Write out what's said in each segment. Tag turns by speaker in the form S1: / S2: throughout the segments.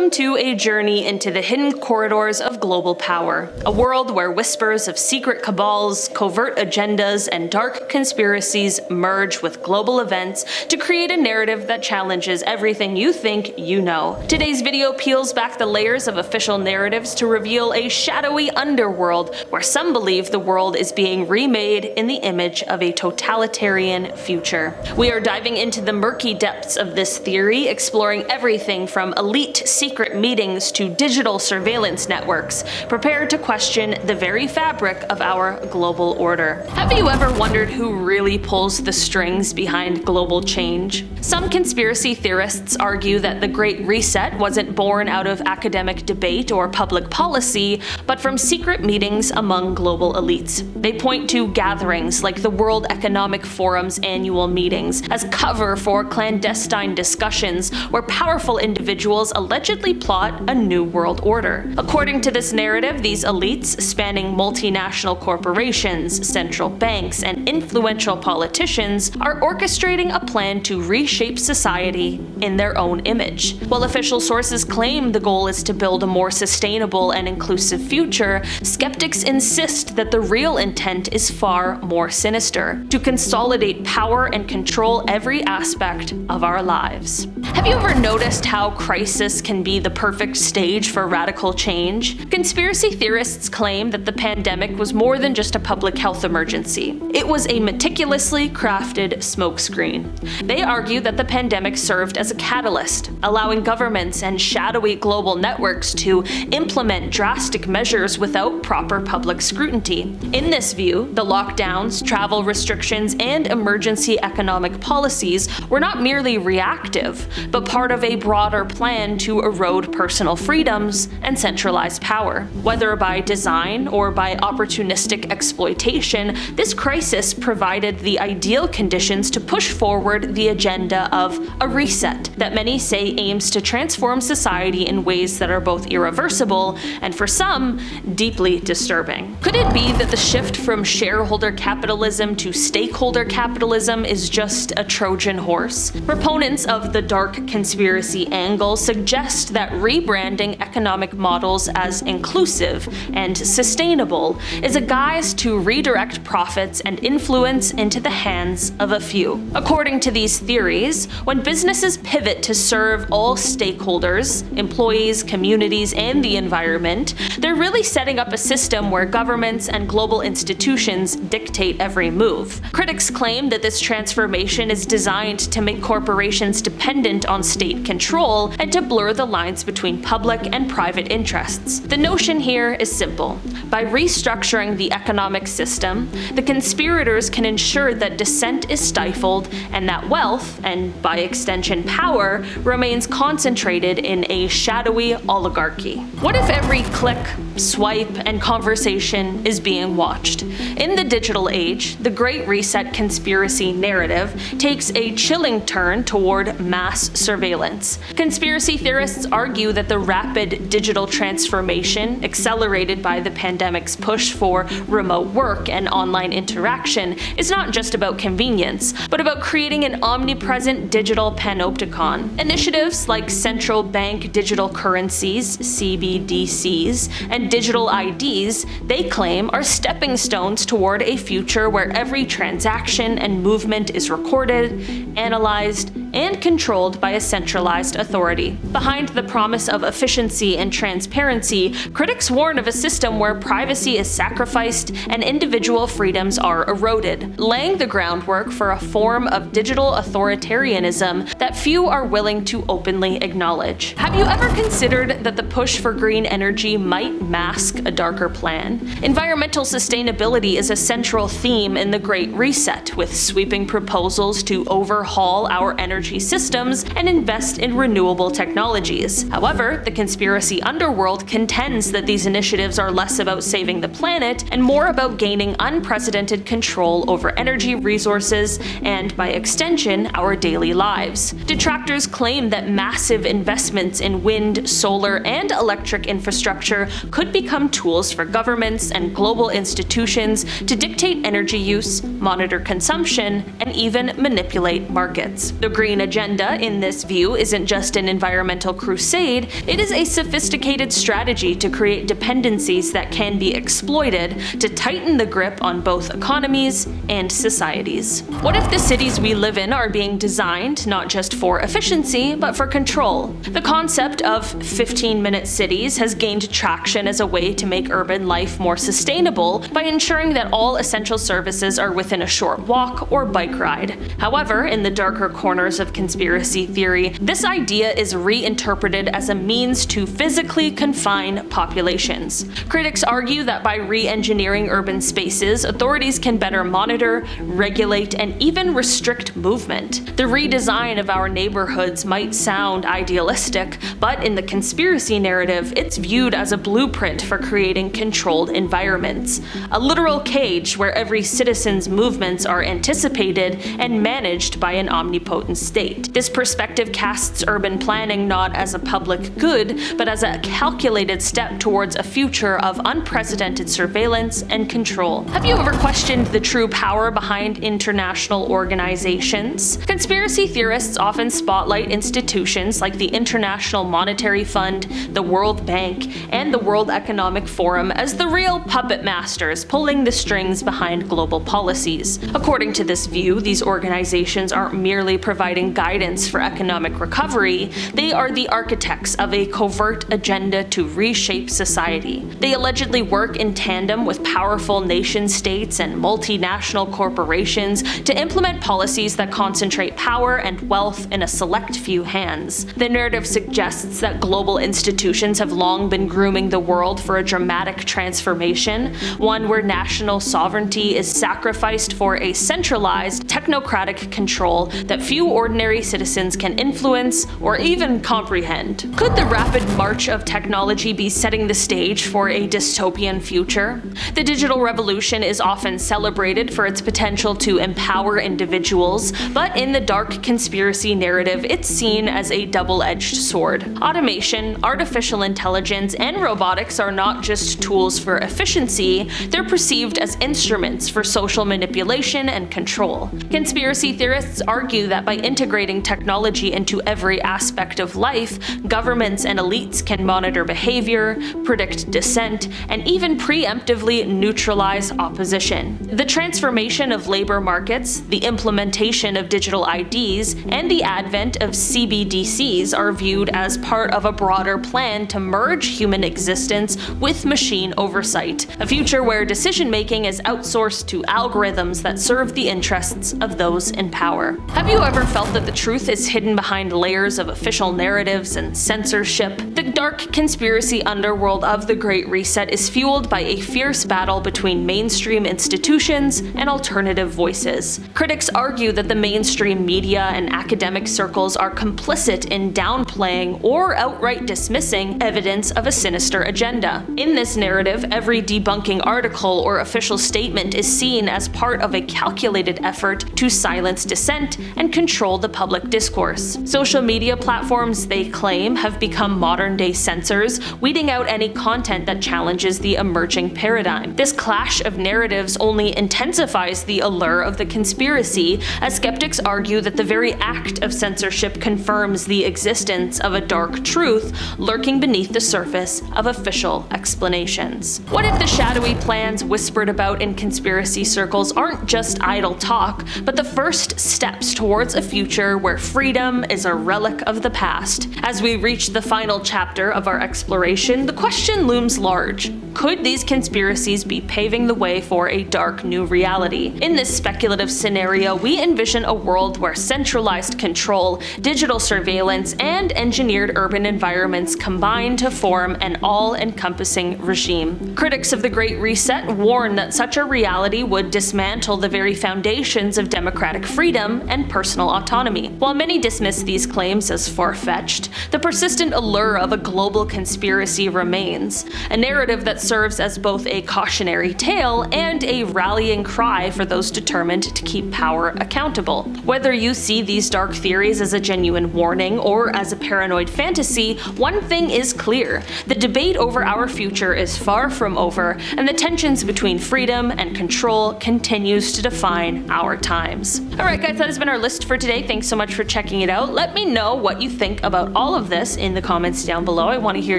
S1: Welcome to a journey into the hidden corridors of global power, a world where whispers of secret cabals, covert agendas, and dark conspiracies merge with global events to create a narrative that challenges everything you think you know. Today's video peels back the layers of official narratives to reveal a shadowy underworld where some believe the world is being remade in the image of a totalitarian future. We are diving into the murky depths of this theory, exploring everything from elite secret meetings to digital surveillance networks, prepared to question the very fabric of our global order. Have you ever wondered who really pulls the strings behind global change? Some conspiracy theorists argue that the Great Reset wasn't born out of academic debate or public policy, but from secret meetings among global elites. They point to gatherings like the World Economic Forum's annual meetings as cover for clandestine discussions where powerful individuals allegedly plot a new world order. According to this narrative, these elites, spanning multinational corporations, central banks, and influential politicians, are orchestrating a plan to reshape society in their own image. While official sources claim the goal is to build a more sustainable and inclusive future, skeptics insist that the real intent is far more sinister: to consolidate power and control every aspect of our lives. Have you ever noticed how crisis can be the perfect stage for radical change? Conspiracy theorists claim that the pandemic was more than just a public health emergency. It was a meticulously crafted smokescreen. They argue that the pandemic served as a catalyst, allowing governments and shadowy global networks to implement drastic measures without proper public scrutiny. In this view, the lockdowns, travel restrictions, and emergency economic policies were not merely reactive, but part of a broader plan to erode personal freedoms and centralize power. Whether by design or by opportunistic exploitation, this crisis provided the ideal conditions to push forward the agenda of a reset that many say aims to transform society in ways that are both irreversible and, for some, deeply disturbing. Could it be that the shift from shareholder capitalism to stakeholder capitalism is just a Trojan horse? Proponents of the dark conspiracy angle suggest that rebranding economic models as inclusive and sustainable is a guise to redirect profits and influence into the hands of a few. According to these theories, when businesses pivot to serve all stakeholders, employees, communities, and the environment, they're really setting up a system where governments and global institutions dictate every move. Critics claim that this transformation is designed to make corporations dependent on state control and to blur the lines between public and private interests. The notion here is simple. By restructuring the economic system, the conspirators can ensure that dissent is stifled and that wealth, and by extension power, remains concentrated in a shadowy oligarchy. What if every click, swipe, and conversation is being watched? In the digital age, the Great Reset conspiracy narrative takes a chilling turn toward mass surveillance. Conspiracy theorists argue that the rapid digital transformation, accelerated by the pandemic's push for remote work and online interaction, is not just about convenience, but about creating an omnipresent digital panopticon. Initiatives like central bank digital currencies, CBDCs, and digital IDs, they claim, are stepping stones toward a future where every transaction and movement is recorded, analyzed, and controlled by a centralized authority. Behind the promise of efficiency and transparency, critics warn of a system where privacy is sacrificed and individual freedoms are eroded, laying the groundwork for a form of digital authoritarianism that few are willing to openly acknowledge. Have you ever considered that the push for green energy might mask a darker plan? Environmental sustainability is a central theme in the Great Reset, with sweeping proposals to overhaul our energy systems and invest in renewable technologies. However, the conspiracy underworld contends that these initiatives are less about saving the planet and more about gaining unprecedented control over energy resources and, by extension, our daily lives. Detractors claim that massive investments in wind, solar, and electric infrastructure could become tools for governments and global institutions to dictate energy use, monitor consumption, and even manipulate markets. The Green green agenda, in this view, isn't just an environmental crusade, it is a sophisticated strategy to create dependencies that can be exploited to tighten the grip on both economies and societies. What if the cities we live in are being designed not just for efficiency, but for control? The concept of 15-minute cities has gained traction as a way to make urban life more sustainable by ensuring that all essential services are within a short walk or bike ride. However, in the darker corners of conspiracy theory, this idea is reinterpreted as a means to physically confine populations. Critics argue that by re-engineering urban spaces, authorities can better monitor, regulate, and even restrict movement. The redesign of our neighborhoods might sound idealistic, but in the conspiracy narrative, it's viewed as a blueprint for creating controlled environments. A literal cage where every citizen's movements are anticipated and managed by an omnipotent state. This perspective casts urban planning not as a public good, but as a calculated step towards a future of unprecedented surveillance and control. Have you ever questioned the true power behind international organizations? Conspiracy theorists often spotlight institutions like the International Monetary Fund, the World Bank, and the World Economic Forum as the real puppet masters pulling the strings behind global policies. According to this view, these organizations aren't merely providing guidance for economic recovery, they are the architects of a covert agenda to reshape society. They allegedly work in tandem with powerful nation-states and multinational corporations to implement policies that concentrate power and wealth in a select few hands. The narrative suggests that global institutions have long been grooming the world for a dramatic transformation, one where national sovereignty is sacrificed for a centralized, technocratic control that few ordinary citizens can influence or even comprehend. Could the rapid march of technology be setting the stage for a dystopian future? The digital revolution is often celebrated for its potential to empower individuals, but in the dark conspiracy narrative, it's seen as a double-edged sword. Automation, artificial intelligence, and robotics are not just tools for efficiency, they're perceived as instruments for social manipulation and control. Conspiracy theorists argue that by integrating technology into every aspect of life, governments and elites can monitor behavior, predict dissent, and even preemptively neutralize opposition. The transformation of labor markets, the implementation of digital IDs, and the advent of CBDCs are viewed as part of a broader plan to merge human existence with machine oversight, a future where decision-making is outsourced to algorithms that serve the interests of those in power. Have you ever felt that the truth is hidden behind layers of official narratives and censorship? The dark conspiracy underworld of the Great Reset is fueled by a fierce battle between mainstream institutions and alternative voices. Critics argue that the mainstream media and academic circles are complicit in downplaying or outright dismissing evidence of a sinister agenda. In this narrative, every debunking article or official statement is seen as part of a calculated effort to silence dissent and control the public discourse. Social media platforms, they claim, have become modern-day censors, weeding out any content that challenges the emerging paradigm. This clash of narratives only intensifies the allure of the conspiracy, as skeptics argue that the very act of censorship confirms the existence of a dark truth lurking beneath the surface of official explanations. What if the shadowy plans whispered about in conspiracy circles aren't just idle talk, but the first steps towards a future where freedom is a relic of the past? As we reach the final chapter of our exploration, the question looms large. Could these conspiracies be paving the way for a dark new reality? In this speculative scenario, we envision a world where centralized control, digital surveillance, and engineered urban environments combine to form an all-encompassing regime. Critics of the Great Reset warn that such a reality would dismantle the very foundations of democratic freedom and personal autonomy. While many dismiss these claims as far-fetched, the persistent allure of a global conspiracy remains, a narrative that serves as both a cautionary tale and a rallying cry for those determined to keep power accountable. Whether you see these dark theories as a genuine warning or as a paranoid fantasy, one thing is clear: the debate over our future is far from over, and the tensions between freedom and control continues to define our time. times. Alright guys, that has been our list for today. Thanks so much for checking it out. Let me know what you think about all of this in the comments down below. I want to hear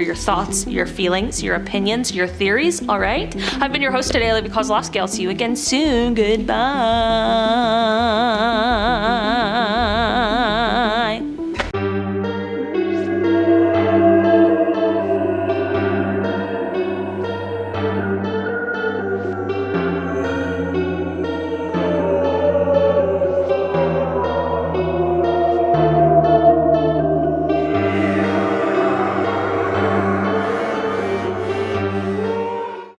S1: your thoughts, your feelings, your opinions, your theories, alright? I've been your host today, Olivia Kozlowski. I'll see you again soon. Goodbye.